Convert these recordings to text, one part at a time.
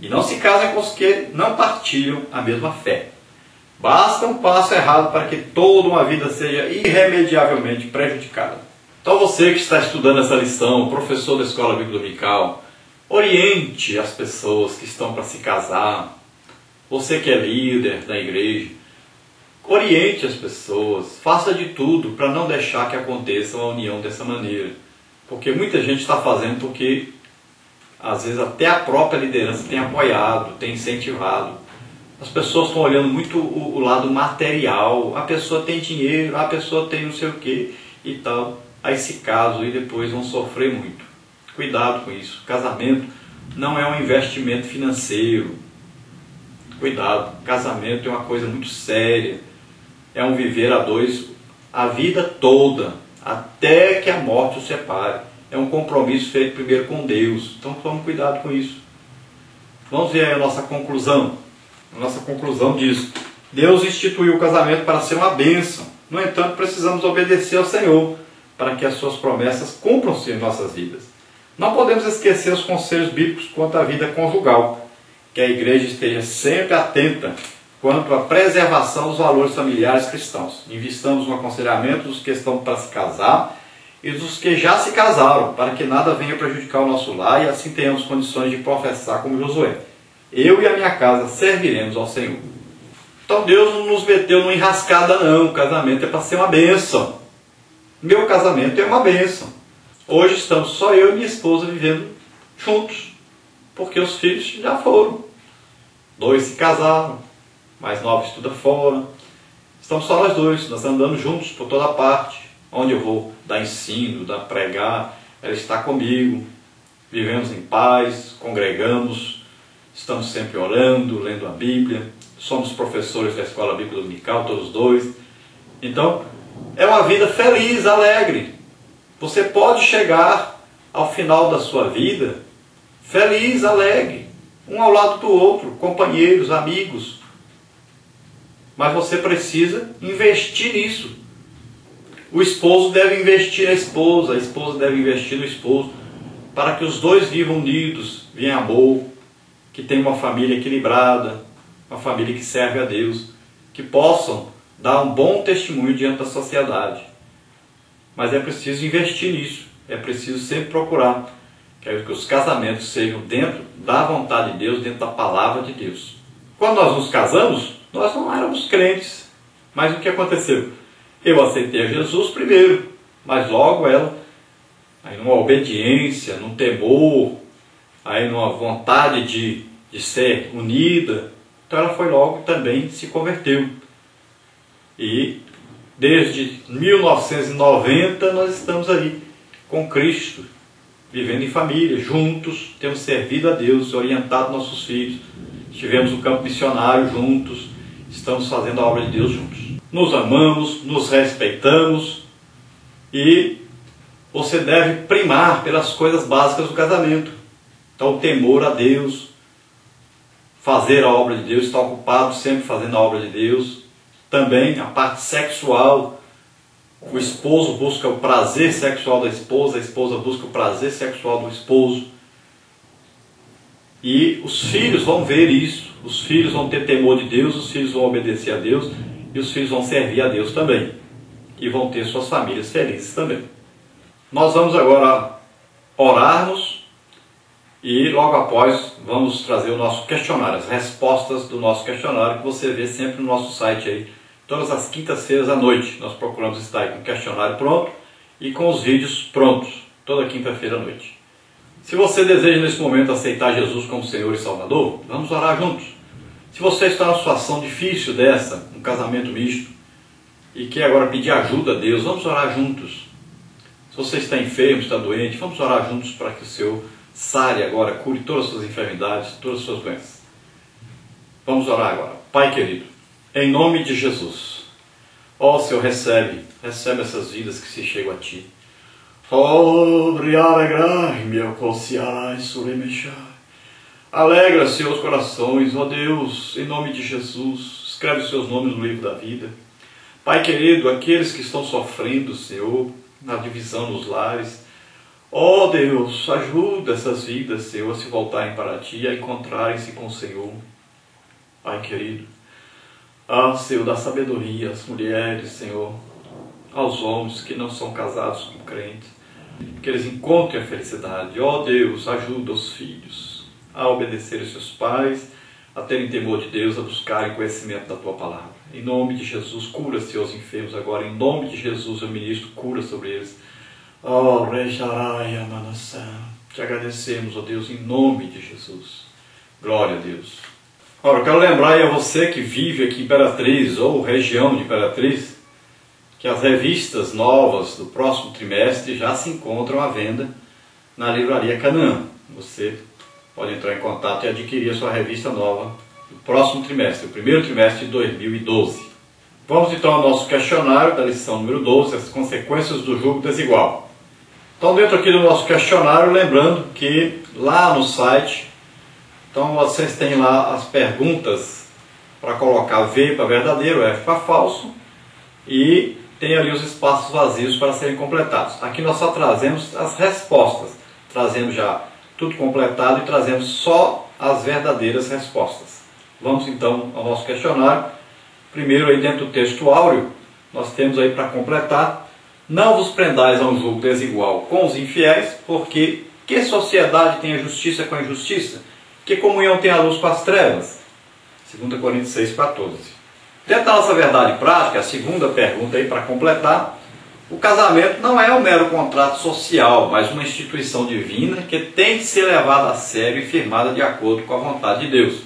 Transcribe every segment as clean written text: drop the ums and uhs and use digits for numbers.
E não se casem com os que não partilham a mesma fé. Basta um passo errado para que toda uma vida seja irremediavelmente prejudicada. Então você que está estudando essa lição, professor da Escola Bíblica Dominical, oriente as pessoas que estão para se casar. Você que é líder da igreja, oriente as pessoas, faça de tudo para não deixar que aconteça uma união dessa maneira. Porque muita gente está fazendo porque, às vezes, até a própria liderança tem apoiado, tem incentivado. As pessoas estão olhando muito o lado material. A pessoa tem dinheiro, a pessoa tem não sei o que e tal. Aí se casam e depois vão sofrer muito. Cuidado com isso. Casamento não é um investimento financeiro. Cuidado. Casamento é uma coisa muito séria. É um viver a dois a vida toda, até que a morte os separe. É um compromisso feito primeiro com Deus. Então tome cuidado com isso. Vamos ver aí a nossa conclusão. A nossa conclusão diz: Deus instituiu o casamento para ser uma bênção. No entanto, precisamos obedecer ao Senhor para que as suas promessas cumpram-se em nossas vidas. Não podemos esquecer os conselhos bíblicos quanto à vida conjugal. Que a igreja esteja sempre atenta quanto à preservação dos valores familiares cristãos. Investamos no aconselhamento dos que estão para se casar e dos que já se casaram, para que nada venha prejudicar o nosso lar e assim tenhamos condições de professar como Josué: eu e a minha casa serviremos ao Senhor. Então Deus não nos meteu numa enrascada não. O casamento é para ser uma bênção. Meu casamento é uma bênção. Hoje estamos só eu e minha esposa vivendo juntos, porque os filhos já foram. 2 se casaram, mais 9 estuda fora. Estamos só nós dois, nós andamos juntos por toda parte. Onde eu vou dar ensino, dar pregar, ela está comigo. Vivemos em paz, congregamos, estamos sempre orando, lendo a Bíblia. Somos professores da Escola Bíblica Dominical, todos dois. Então, é uma vida feliz, alegre. Você pode chegar ao final da sua vida feliz, alegre, um ao lado do outro, companheiros, amigos. Mas você precisa investir nisso. O esposo deve investir na esposa, a esposa deve investir no esposo, para que os dois vivam unidos, em amor, que tenham uma família equilibrada, uma família que serve a Deus, que possam dar um bom testemunho diante da sociedade. Mas é preciso investir nisso, é preciso sempre procurar que os casamentos sejam dentro da vontade de Deus, dentro da palavra de Deus. Quando nós nos casamos, nós não éramos crentes. Mas o que aconteceu? Eu aceitei a Jesus primeiro, mas logo ela, aí numa obediência, num temor, aí numa vontade de ser unida, então ela foi logo também se converteu. E desde 1990 nós estamos aí com Cristo, vivendo em família, juntos, temos servido a Deus, orientado nossos filhos, estivemos no campo missionário juntos, estamos fazendo a obra de Deus juntos. Nos amamos, nos respeitamos e você deve primar pelas coisas básicas do casamento. Então, o temor a Deus, fazer a obra de Deus, estar ocupado sempre fazendo a obra de Deus. Também a parte sexual, o esposo busca o prazer sexual da esposa, a esposa busca o prazer sexual do esposo. E os filhos vão ver isso, os filhos vão ter temor de Deus, os filhos vão obedecer a Deus e os filhos vão servir a Deus também. E vão ter suas famílias felizes também. Nós vamos agora orarmos e logo após vamos trazer o nosso questionário, as respostas do nosso questionário que você vê sempre no nosso site aí. Todas as quintas-feiras à noite nós procuramos estar aí com o questionário pronto e com os vídeos prontos, toda quinta-feira à noite. Se você deseja nesse momento aceitar Jesus como Senhor e Salvador, vamos orar juntos. Se você está numa situação difícil dessa, um casamento misto, e quer agora pedir ajuda a Deus, vamos orar juntos. Se você está enfermo, está doente, vamos orar juntos para que o Senhor sare agora, cure todas as suas enfermidades, todas as suas doenças. Vamos orar agora. Pai querido, em nome de Jesus, ó Senhor, recebe essas vidas que se chegam a Ti. Alegra, Senhor, os corações, ó Deus, em nome de Jesus, escreve os seus nomes no livro da vida. Pai querido, aqueles que estão sofrendo, Senhor, na divisão nos lares, Ó Deus, ajuda essas vidas, Senhor, a se voltarem para Ti, a encontrarem-se com o Senhor. Pai querido, Senhor, dá sabedoria às mulheres, Senhor, aos homens que não são casados com crentes, que eles encontrem a felicidade. Ó Deus, ajuda os filhos a obedecerem seus pais, a terem temor de Deus, a buscarem conhecimento da Tua palavra. Em nome de Jesus, cura, Senhor, os enfermos agora. Em nome de Jesus, eu ministro cura sobre eles. Ó Rei Sharai Amanassá, te agradecemos, ó Deus, em nome de Jesus. Glória a Deus. Ora, eu quero lembrar aí a você que vive aqui em Imperatriz, ou região de Imperatriz, que as revistas novas do próximo trimestre já se encontram à venda na Livraria Canaã. Você pode entrar em contato e adquirir a sua revista nova do próximo trimestre, o primeiro trimestre de 2012. Vamos então ao nosso questionário da lição número 12, as consequências do jugo desigual. Então, dentro aqui do nosso questionário, lembrando que lá no site, então vocês têm lá as perguntas para colocar V para verdadeiro, F para falso, e tem ali os espaços vazios para serem completados. Aqui nós só trazemos as respostas, trazemos já tudo completado e trazemos só as verdadeiras respostas. Vamos então ao nosso questionário. Primeiro aí dentro do texto áureo, nós temos aí para completar: não vos prendais a um julgo desigual com os infiéis, porque que sociedade tem a justiça com a injustiça? Que comunhão tem a luz com as trevas? 2 Coríntios 6,14. Dentro da nossa verdade prática, a segunda pergunta aí para completar: o casamento não é um mero contrato social, mas uma instituição divina que tem de ser levada a sério e firmada de acordo com a vontade de Deus.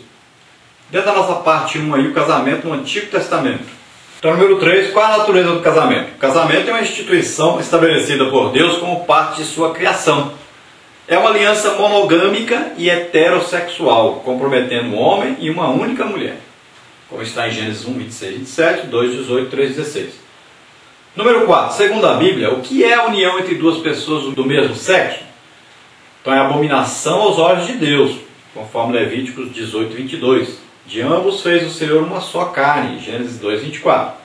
Dentro da nossa parte 1 aí, o casamento no Antigo Testamento. Então, número 3, qual a natureza do casamento? O casamento é uma instituição estabelecida por Deus como parte de sua criação. É uma aliança monogâmica e heterossexual, comprometendo um homem e uma única mulher, como está em Gênesis 1, 26, 27, 2, 18, 3, 16. Número 4, segundo a Bíblia, o que é a união entre duas pessoas do mesmo sexo? Então é abominação aos olhos de Deus, conforme Levíticos 18, 22. De ambos fez o Senhor uma só carne, Gênesis 2, 24.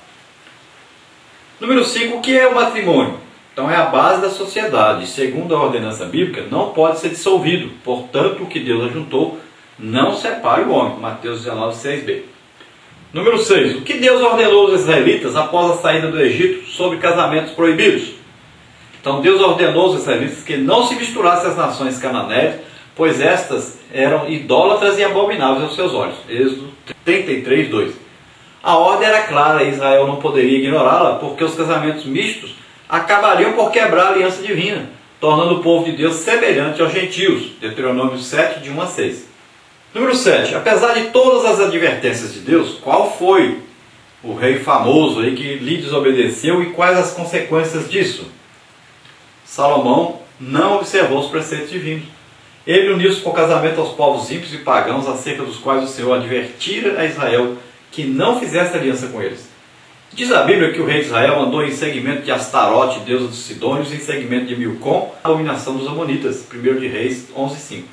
Número 5, o que é o matrimônio? Então é a base da sociedade. Segundo a ordenança bíblica, não pode ser dissolvido. Portanto, o que Deus ajuntou, não separe o homem. Mateus 19, 6b. Número 6, o que Deus ordenou aos israelitas após a saída do Egito sobre casamentos proibidos? Então Deus ordenou aos israelitas que não se misturassem as nações cananéias, pois estas eram idólatras e abomináveis aos seus olhos. Êxodo 33, 2. A ordem era clara e Israel não poderia ignorá-la, porque os casamentos mistos acabariam por quebrar a aliança divina, tornando o povo de Deus semelhante aos gentios. Deuteronômio 7, de 1 a 6. Número 7. Apesar de todas as advertências de Deus, qual foi o rei famoso aí que lhe desobedeceu e quais as consequências disso? Salomão não observou os preceitos divinos. Ele uniu-se com o casamento aos povos ímpios e pagãos, acerca dos quais o Senhor advertira a Israel que não fizesse aliança com eles. Diz a Bíblia que o rei de Israel andou em seguimento de Astarote, deusa dos Sidônios, em seguimento de Milcom, a abominação dos Amonitas. 1 de Reis 11:5.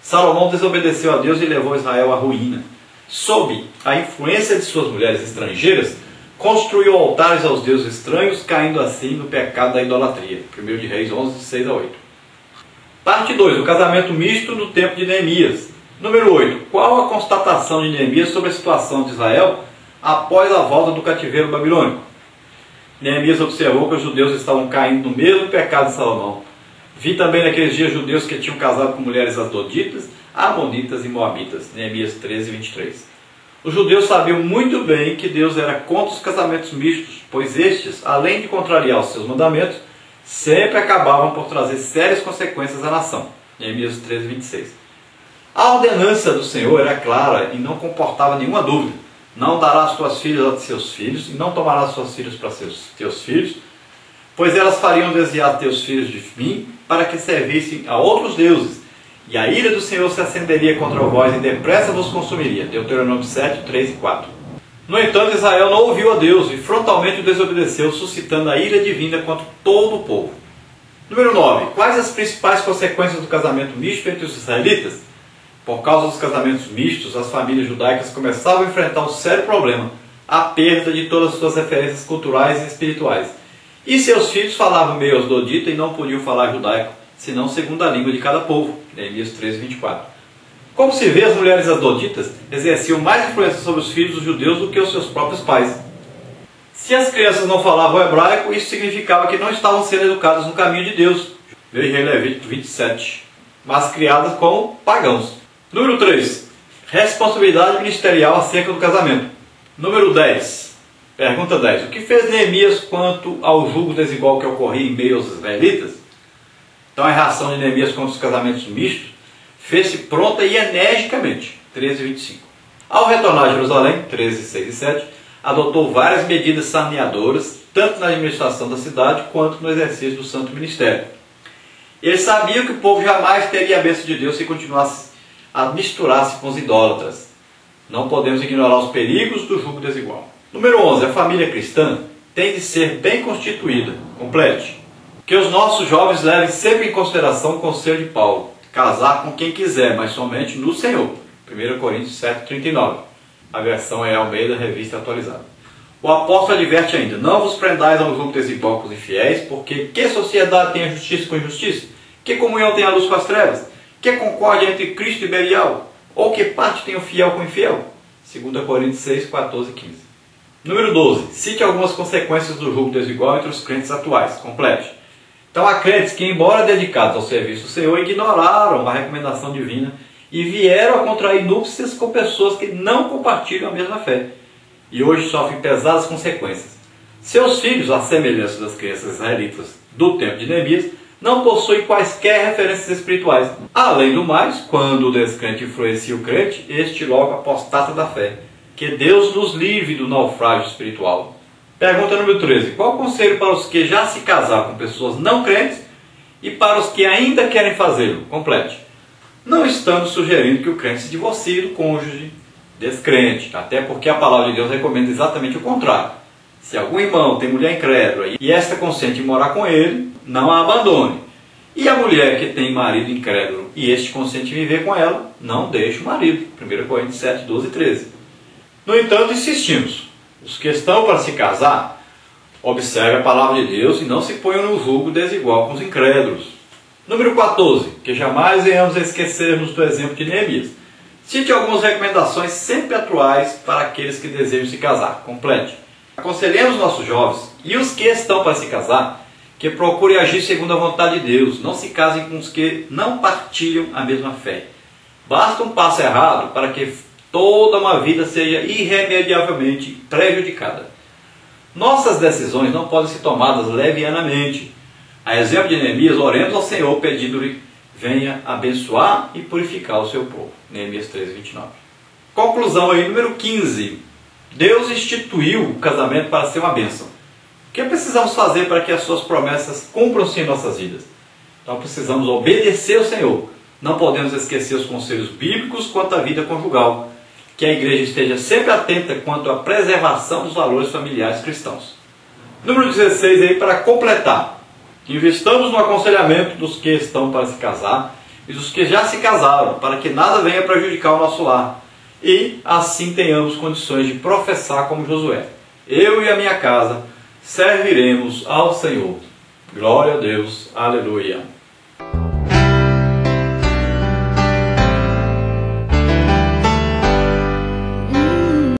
Salomão desobedeceu a Deus e levou Israel à ruína. Sob a influência de suas mulheres estrangeiras, construiu altares aos deuses estranhos, caindo assim no pecado da idolatria. 1 de Reis 11:6-8. Parte 2. O casamento misto no tempo de Neemias. Número 8. Qual a constatação de Neemias sobre a situação de Israel após a volta do cativeiro babilônico? Neemias observou que os judeus estavam caindo no mesmo pecado de Salomão. Vi também naqueles dias judeus que tinham casado com mulheres asdoditas, amonitas e moabitas. Neemias 13, 23. Os judeus sabiam muito bem que Deus era contra os casamentos mistos, pois estes, além de contrariar os seus mandamentos, sempre acabavam por trazer sérias consequências à nação. Neemias 13, 26. A ordenança do Senhor era clara e não comportava nenhuma dúvida. Não darás tuas filhas a seus filhos, e não tomarás suas filhas para teus filhos, pois elas fariam desviar teus filhos de mim, para que servissem a outros deuses, e a ira do Senhor se acenderia contra vós, e depressa vos consumiria. Deuteronômio 7, 3 e 4. No entanto, Israel não ouviu a Deus, e frontalmente o desobedeceu, suscitando a ira divina contra todo o povo. Número 9. Quais as principais consequências do casamento misto entre os israelitas? Por causa dos casamentos mistos, as famílias judaicas começavam a enfrentar um sério problema: a perda de todas as suas referências culturais e espirituais. E seus filhos falavam meio asdodita e não podiam falar judaico senão segundo a língua de cada povo. Neemias 13, 24. Como se vê, as mulheres adoditas exerciam mais influência sobre os filhos dos judeus do que os seus próprios pais. Se as crianças não falavam hebraico, isso significava que não estavam sendo educadas no caminho de Deus. Veja em Levítico 27. Mas criadas como pagãos. Número 3. Responsabilidade ministerial acerca do casamento. Número 10. Pergunta 10. O que fez Neemias quanto ao julgo desigual que ocorria em meio aos israelitas? Então a reação de Neemias contra os casamentos mistos fez-se pronta e energicamente. 13, 25. Ao retornar a Jerusalém, 13, 6 e 7, adotou várias medidas saneadoras, tanto na administração da cidade quanto no exercício do santo ministério. Ele sabia que o povo jamais teria a bênção de Deus se continuasse a misturar-se com os idólatras. Não podemos ignorar os perigos do julgo desigual. Número 11. A família cristã tem de ser bem constituída. Complete. Que os nossos jovens levem sempre em consideração o conselho de Paulo. Casar com quem quiser, mas somente no Senhor. 1 Coríntios 7, 39. A versão é Almeida, revista atualizada. O apóstolo adverte ainda: não vos prendais ao julgo desigual com os infiéis, porque que sociedade tem a justiça com a injustiça? Que comunhão tem a luz com as trevas? Que concórdia entre Cristo e Belial? Ou que parte tem o fiel com o infiel? 2 Coríntios 6, 14 e 15. Número 12. Cite algumas consequências do julgo desigual entre os crentes atuais. Complete. Então há crentes que, embora dedicados ao serviço do Senhor, ignoraram a recomendação divina e vieram a contrair núpcias com pessoas que não compartilham a mesma fé. E hoje sofrem pesadas consequências. Seus filhos, à semelhança das crianças israelitas do tempo de Neemias, não possuem quaisquer referências espirituais. Além do mais, quando o descrente influencia o crente, este logo apostata da fé. Que Deus nos livre do naufrágio espiritual. Pergunta número 13. Qual o conselho para os que já se casaram com pessoas não crentes e para os que ainda querem fazê-lo? Complete. Não estamos sugerindo que o crente se divorcie do cônjuge descrente, até porque a palavra de Deus recomenda exatamente o contrário. Se algum irmão tem mulher incrédula e esta consente em morar com ele, não a abandone. E a mulher que tem marido incrédulo e este consente em viver com ela, não deixe o marido. 1 Coríntios 7, 12 e 13. No entanto, insistimos. Os que estão para se casar, observe a palavra de Deus e não se ponham no julgo desigual com os incrédulos. Número 14. Que jamais venhamos a esquecermos do exemplo de Neemias. Cite algumas recomendações sempre atuais para aqueles que desejam se casar. Complete. Aconselhemos nossos jovens e os que estão para se casar que procurem agir segundo a vontade de Deus. Não se casem com os que não partilham a mesma fé. Basta um passo errado para que toda uma vida seja irremediavelmente prejudicada. Nossas decisões não podem ser tomadas levianamente. A exemplo de Neemias, oremos ao Senhor pedindo-lhe: venha abençoar e purificar o seu povo. Neemias 13, 29. Conclusão aí, número 15. Deus instituiu o casamento para ser uma bênção. O que precisamos fazer para que as suas promessas cumpram-se em nossas vidas? Então precisamos obedecer ao Senhor. Não podemos esquecer os conselhos bíblicos quanto à vida conjugal. Que a igreja esteja sempre atenta quanto à preservação dos valores familiares cristãos. Número 16 aí, para completar. Investamos no aconselhamento dos que estão para se casar e dos que já se casaram, para que nada venha prejudicar o nosso lar. E assim tenhamos condições de professar como Josué: eu e a minha casa serviremos ao Senhor. Glória a Deus. Aleluia.